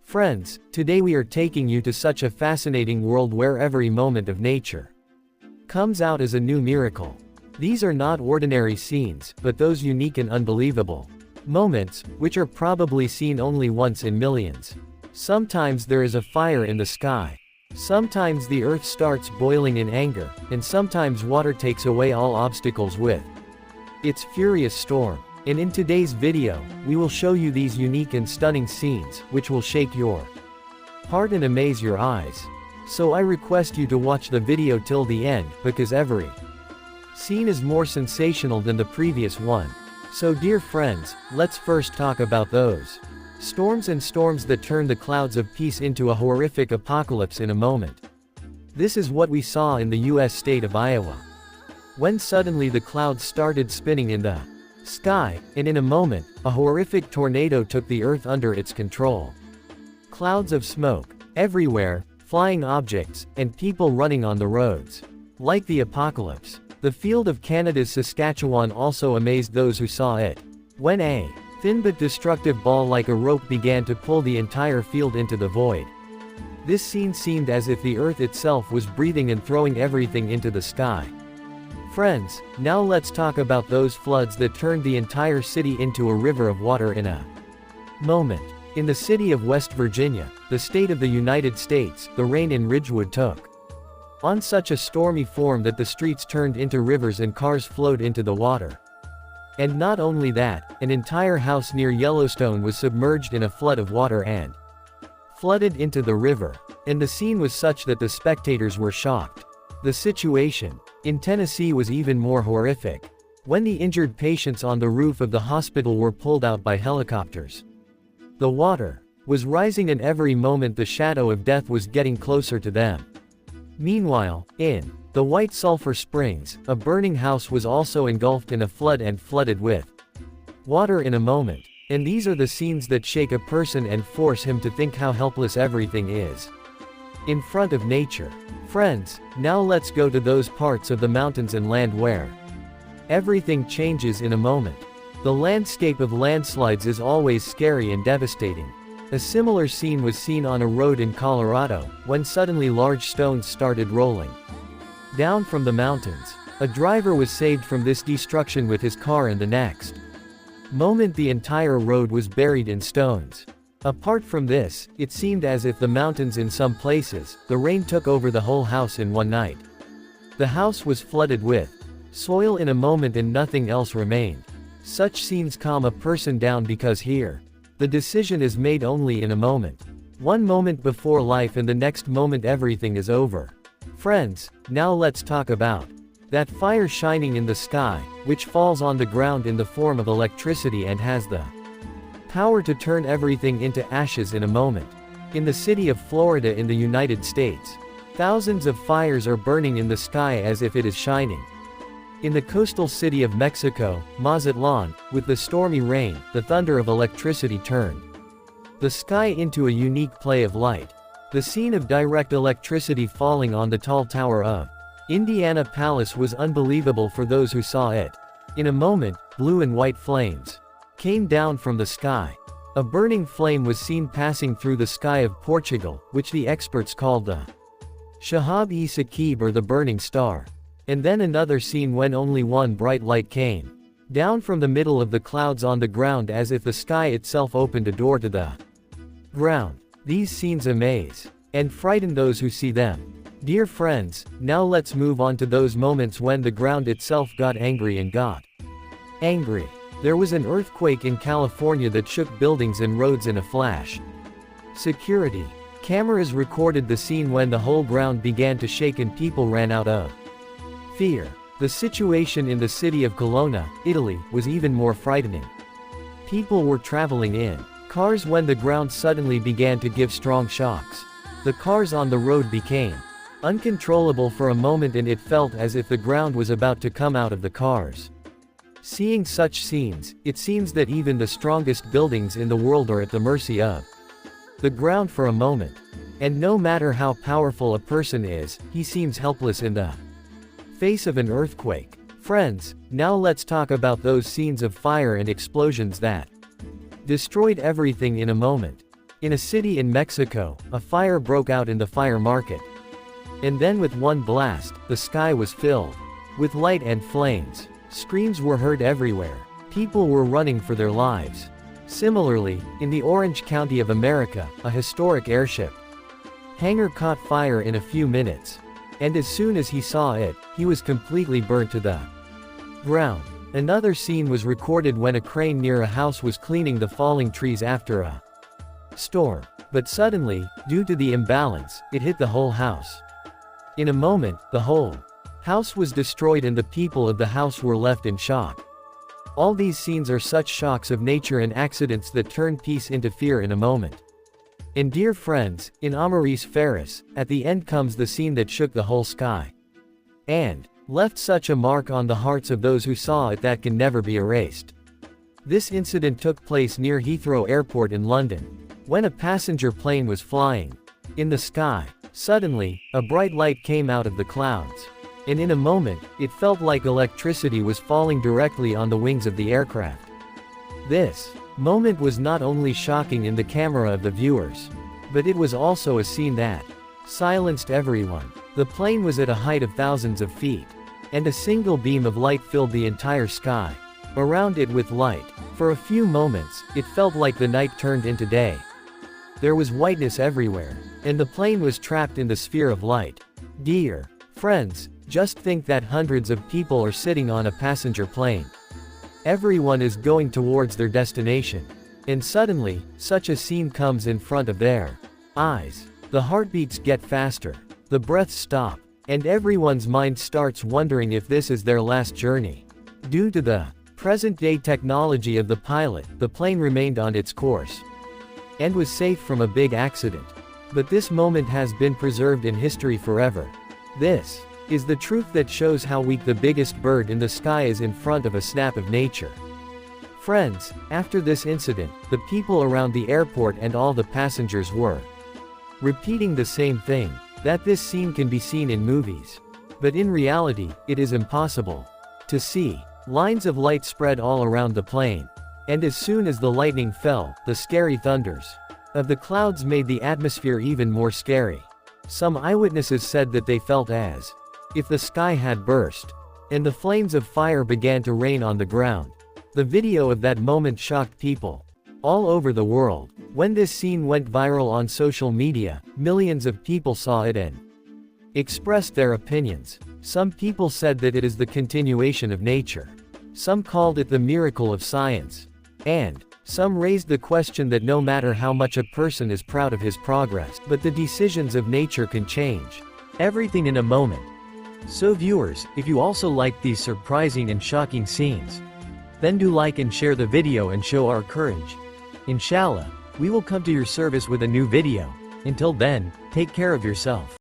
Friends, today we are taking you to such a fascinating world where every moment of nature comes out as a new miracle. These are not ordinary scenes, but those unique and unbelievable moments, which are probably seen only once in millions. Sometimes there is a fire in the sky. Sometimes the earth starts boiling in anger, and sometimes water takes away all obstacles with its furious storm. And in today's video, we will show you these unique and stunning scenes, which will shake your heart and amaze your eyes. So I request you to watch the video till the end, because every scene is more sensational than the previous one. So dear friends, let's first talk about those storms and storms that turn the clouds of peace into a horrific apocalypse in a moment. This is what we saw in the US state of Iowa, when suddenly the clouds started spinning in the sky, and in a moment, a horrific tornado took the earth under its control. Clouds of smoke everywhere, flying objects, and people running on the roads. Like the apocalypse. The field of Canada's Saskatchewan also amazed those who saw it, when a thin but destructive ball like a rope began to pull the entire field into the void. This scene seemed as if the earth itself was breathing and throwing everything into the sky. Friends, now let's talk about those floods that turned the entire city into a river of water in a moment. In the city of West Virginia, the state of the United States, the rain in Ridgewood took on such a stormy form that the streets turned into rivers and cars flowed into the water. And not only that, an entire house near Yellowstone was submerged in a flood of water and flooded into the river. And the scene was such that the spectators were shocked. The situation in Tennessee was even more horrific, when the injured patients on the roof of the hospital were pulled out by helicopters. The water was rising, and every moment the shadow of death was getting closer to them. Meanwhile, in the White Sulphur Springs, a burning house was also engulfed in a flood and flooded with water in a moment. And these are the scenes that shake a person and force him to think how helpless everything is in front of nature. Friends, now let's go to those parts of the mountains and land where everything changes in a moment. The landscape of landslides is always scary and devastating. A similar scene was seen on a road in Colorado, when suddenly large stones started rolling down from the mountains. A driver was saved from this destruction with his car, and the next moment the entire road was buried in stones. Apart from this, it seemed as if the mountains in some places, the rain took over the whole house in one night. The house was flooded with soil in a moment and nothing else remained. Such scenes calm a person down, because here, the decision is made only in a moment. One moment before life, and the next moment everything is over. Friends, now let's talk about that fire shining in the sky, which falls on the ground in the form of electricity and has the power to turn everything into ashes in a moment. In the city of Florida in the United States, thousands of fires are burning in the sky as if it is shining. In the coastal city of Mexico, Mazatlan, with the stormy rain, the thunder of electricity turned the sky into a unique play of light. The scene of direct electricity falling on the tall tower of Indiana Palace was unbelievable for those who saw it. In a moment, blue and white flames came down from the sky. A burning flame was seen passing through the sky of Portugal, which the experts called the Shahab-e-Saqib, or the burning star. And then another scene when only one bright light came down from the middle of the clouds on the ground, as if the sky itself opened a door to the ground. These scenes amaze and frighten those who see them. Dear friends, now let's move on to those moments when the ground itself got angry and got angry. There was an earthquake in California that shook buildings and roads in a flash. Security cameras recorded the scene when the whole ground began to shake and people ran out of fear. The situation in the city of Colonna, Italy, was even more frightening. People were traveling in cars when the ground suddenly began to give strong shocks. The cars on the road became uncontrollable for a moment, and it felt as if the ground was about to come out of the cars. Seeing such scenes, it seems that even the strongest buildings in the world are at the mercy of the ground for a moment. And no matter how powerful a person is, he seems helpless in the face of an earthquake. Friends, now let's talk about those scenes of fire and explosions that destroyed everything in a moment. In a city in Mexico, a fire broke out in the fire market. And then with one blast, the sky was filled with light and flames. Screams were heard everywhere. People were running for their lives. Similarly, in the Orange County of America, a historic airship hangar caught fire in a few minutes. And as soon as he saw it, he was completely burnt to the ground. Another scene was recorded when a crane near a house was cleaning the falling trees after a storm. But suddenly, due to the imbalance, it hit the whole house. In a moment, the whole house was destroyed and the people of the house were left in shock. All these scenes are such shocks of nature and accidents that turn peace into fear in a moment. And dear friends, in Amaris Ferris, at the end comes the scene that shook the whole sky. And left such a mark on the hearts of those who saw it that can never be erased. This incident took place near Heathrow Airport in London, when a passenger plane was flying in the sky. Suddenly, a bright light came out of the clouds. And in a moment, it felt like electricity was falling directly on the wings of the aircraft. This moment was not only shocking in the camera of the viewers, but it was also a scene that silenced everyone. The plane was at a height of thousands of feet, and a single beam of light filled the entire sky around it with light. For a few moments, it felt like the night turned into day. There was whiteness everywhere, and the plane was trapped in the sphere of light. Dear friends, just think that hundreds of people are sitting on a passenger plane. Everyone is going towards their destination. And suddenly, such a scene comes in front of their eyes. The heartbeats get faster. The breaths stop. And everyone's mind starts wondering if this is their last journey. Due to the present-day technology of the pilot, the plane remained on its course and was safe from a big accident. But this moment has been preserved in history forever. This is the truth that shows how weak the biggest bird in the sky is in front of a snap of nature. Friends, after this incident, the people around the airport and all the passengers were repeating the same thing, that this scene can be seen in movies. But in reality, it is impossible to see. Lines of light spread all around the plane. And as soon as the lightning fell, the scary thunders of the clouds made the atmosphere even more scary. Some eyewitnesses said that they felt as if the sky had burst, and the flames of fire began to rain on the ground. The video of that moment shocked people all over the world. When this scene went viral on social media, millions of people saw it and expressed their opinions. Some people said that it is the continuation of nature. Some called it the miracle of science. And some raised the question that no matter how much a person is proud of his progress, but the decisions of nature can change everything in a moment. So viewers, if you also like these surprising and shocking scenes, then do like and share the video and show our courage. Inshallah, we will come to your service with a new video. Until then, take care of yourself.